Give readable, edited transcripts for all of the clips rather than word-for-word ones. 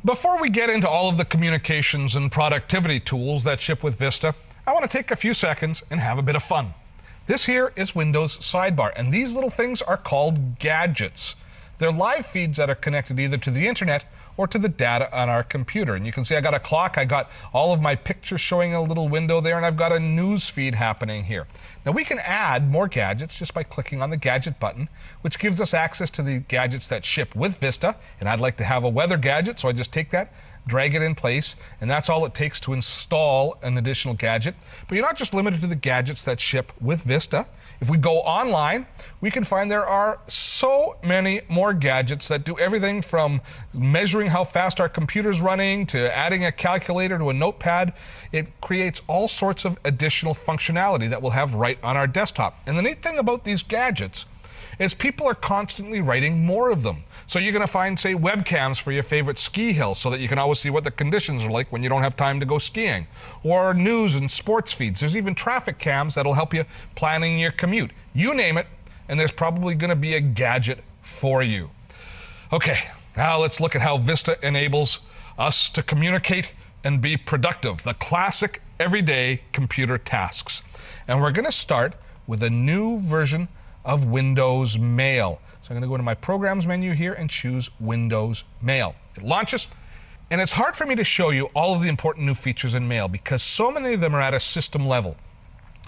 Before we get into all of the communications and productivity tools that ship with Vista, I want to take a few seconds and have a bit of fun. This here is Windows Sidebar, and these little things are called gadgets. They're live feeds that are connected either to the internet or to the data on our computer. And you can see I got a clock, I got all of my pictures showing a little window there, and I've got a news feed happening here. Now we can add more gadgets just by clicking on the gadget button, which gives us access to the gadgets that ship with Vista. And I'd like to have a weather gadget, so I just take that, drag it in place, and that's all it takes to install an additional gadget. But you're not just limited to the gadgets that ship with Vista. If we go online, we can find there are so many more gadgets that do everything from measuring how fast our computer's running to adding a calculator to a notepad. It creates all sorts of additional functionality that we'll have right on our desktop. And the neat thing about these gadgets is people are constantly writing more of them. So you're going to find, say, webcams for your favorite ski hill so that you can always see what the conditions are like when you don't have time to go skiing. Or news and sports feeds. There's even traffic cams that'll help you planning your commute. You name it, and there's probably going to be a gadget for you. Okay, now let's look at how Vista enables us to communicate and be productive. The classic everyday computer tasks. And we're going to start with a new version of Windows Mail. So I'm going to go into my Programs menu here and choose Windows Mail. It launches, and it's hard for me to show you all of the important new features in Mail because so many of them are at a system level.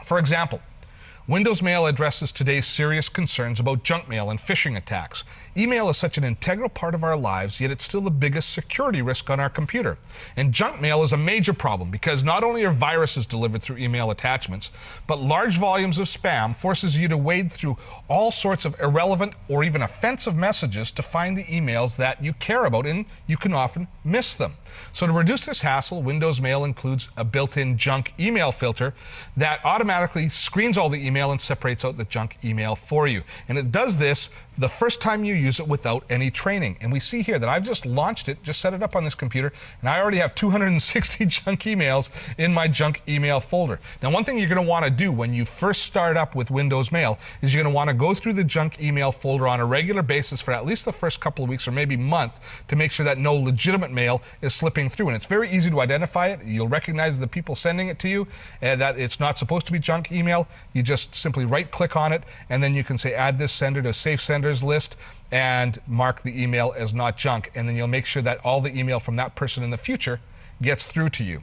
For example, Windows Mail addresses today's serious concerns about junk mail and phishing attacks. Email is such an integral part of our lives, yet it's still the biggest security risk on our computer. And junk mail is a major problem because not only are viruses delivered through email attachments, but large volumes of spam forces you to wade through all sorts of irrelevant or even offensive messages to find the emails that you care about, and you can often miss them. So to reduce this hassle, Windows Mail includes a built-in junk email filter that automatically screens all the email and separates out the junk email for you. And it does this the first time you use it without any training. And we see here that I've just launched it, just set it up on this computer, and I already have 260 junk emails in my junk email folder. Now, one thing you're going to want to do when you first start up with Windows Mail is you're going to want to go through the junk email folder on a regular basis for at least the first couple of weeks or maybe month to make sure that no legitimate mail is slipping through. And it's very easy to identify it. You'll recognize the people sending it to you and that it's not supposed to be junk email. You just simply right-click on it, and then you can say add this sender to safe senders list and mark the email as not junk, and then you'll make sure that all the email from that person in the future gets through to you.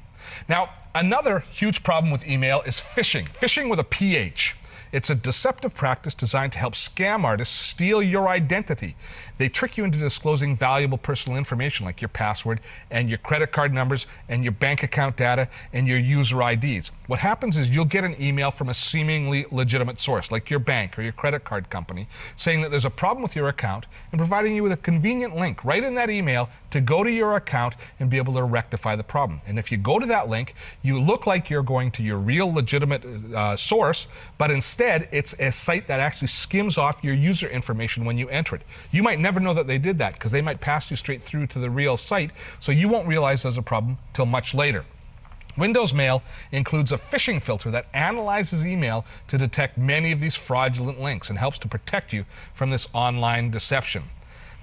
Now, another huge problem with email is phishing. Phishing with a PH. It's a deceptive practice designed to help scam artists steal your identity. They trick you into disclosing valuable personal information like your password and your credit card numbers and your bank account data and your user IDs. What happens is you'll get an email from a seemingly legitimate source like your bank or your credit card company saying that there's a problem with your account and providing you with a convenient link right in that email to go to your account and be able to rectify the problem. And if you go to that link, you look like you're going to your real legitimate source, but instead it's a site that actually skims off your user information when you enter it. You might never know that they did that because they might pass you straight through to the real site, so you won't realize there's a problem till much later. Windows Mail includes a phishing filter that analyzes email to detect many of these fraudulent links and helps to protect you from this online deception.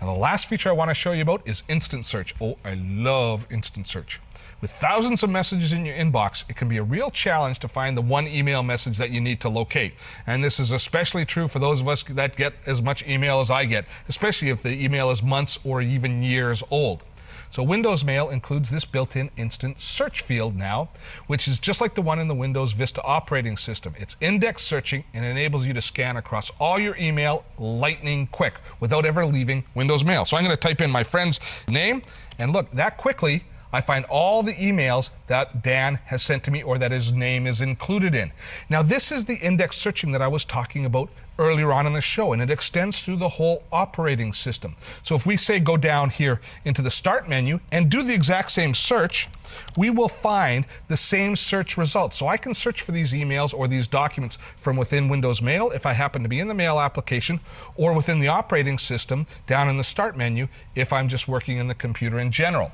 Now, the last feature I want to show you about is instant search. Oh, I love instant search. With thousands of messages in your inbox, it can be a real challenge to find the one email message that you need to locate. And this is especially true for those of us that get as much email as I get, especially if the email is months or even years old. So Windows Mail includes this built-in instant search field now, which is just like the one in the Windows Vista operating system. It's index searching and enables you to scan across all your email lightning quick without ever leaving Windows Mail. So I'm going to type in my friend's name, and look, that quickly I find all the emails that Dan has sent to me or that his name is included in. Now, this is the index searching that I was talking about earlier on in the show, and it extends through the whole operating system. So if we say go down here into the Start menu and do the exact same search, we will find the same search results. So I can search for these emails or these documents from within Windows Mail if I happen to be in the Mail application, or within the operating system down in the Start menu if I'm just working in the computer in general.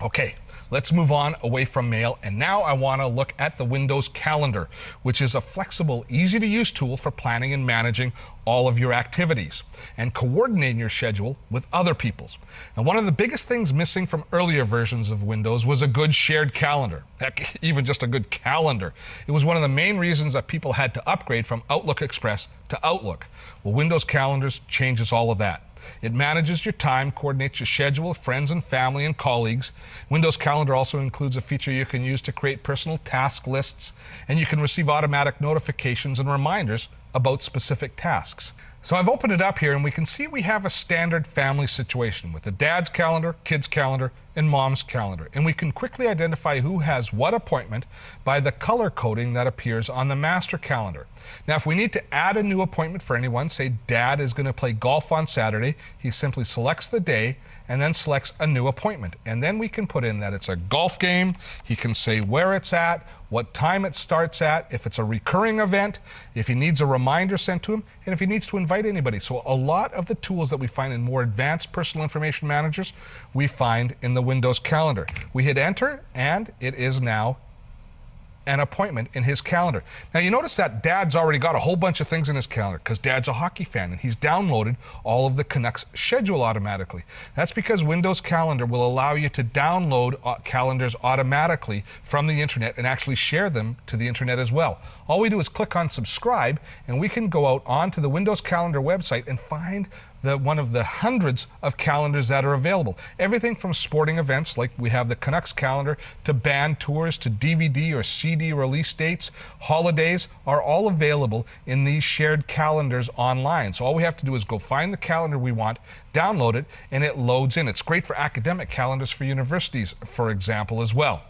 Okay, let's move on away from mail, and now I want to look at the Windows Calendar, which is a flexible, easy-to-use tool for planning and managing all of your activities and coordinating your schedule with other people's. Now, one of the biggest things missing from earlier versions of Windows was a good shared calendar. Heck, even just a good calendar. It was one of the main reasons that people had to upgrade from Outlook Express to Outlook. Well, Windows Calendars changes all of that. It manages your time, coordinates your schedule with friends and family and colleagues. Windows Calendar also includes a feature you can use to create personal task lists, and you can receive automatic notifications and reminders about specific tasks. So I've opened it up here, and we can see we have a standard family situation with a dad's calendar, kid's calendar, and mom's calendar. And we can quickly identify who has what appointment by the color coding that appears on the master calendar. Now, if we need to add a new appointment for anyone, say dad is going to play golf on Saturday, he simply selects the day and then selects a new appointment. And then we can put in that it's a golf game. He can say where it's at, what time it starts at, if it's a recurring event, if he needs a reminder sent to him, and if he needs to invite anybody. So a lot of the tools that we find in more advanced personal information managers, we find in the Windows Calendar. We hit enter, and it is now an appointment in his calendar. Now, you notice that Dad's already got a whole bunch of things in his calendar because Dad's a hockey fan and he's downloaded all of the Canucks schedule automatically. That's because Windows Calendar will allow you to download calendars automatically from the internet and actually share them to the internet as well. All we do is click on subscribe, and we can go out onto the Windows Calendar website and find one of the hundreds of calendars that are available. Everything from sporting events, like we have the Canucks calendar, to band tours, to DVD or CD release dates, holidays, are all available in these shared calendars online. So all we have to do is go find the calendar we want, download it, and it loads in. It's great for academic calendars for universities, for example, as well.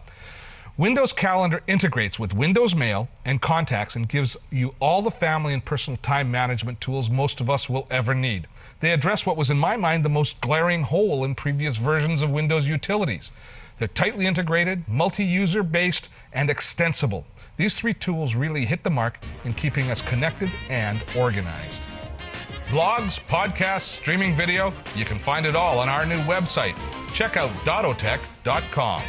Windows Calendar integrates with Windows Mail and Contacts and gives you all the family and personal time management tools most of us will ever need. They address what was, in my mind, the most glaring hole in previous versions of Windows utilities. They're tightly integrated, multi-user based, and extensible. These three tools really hit the mark in keeping us connected and organized. Blogs, podcasts, streaming video, you can find it all on our new website. Check out dottotech.com.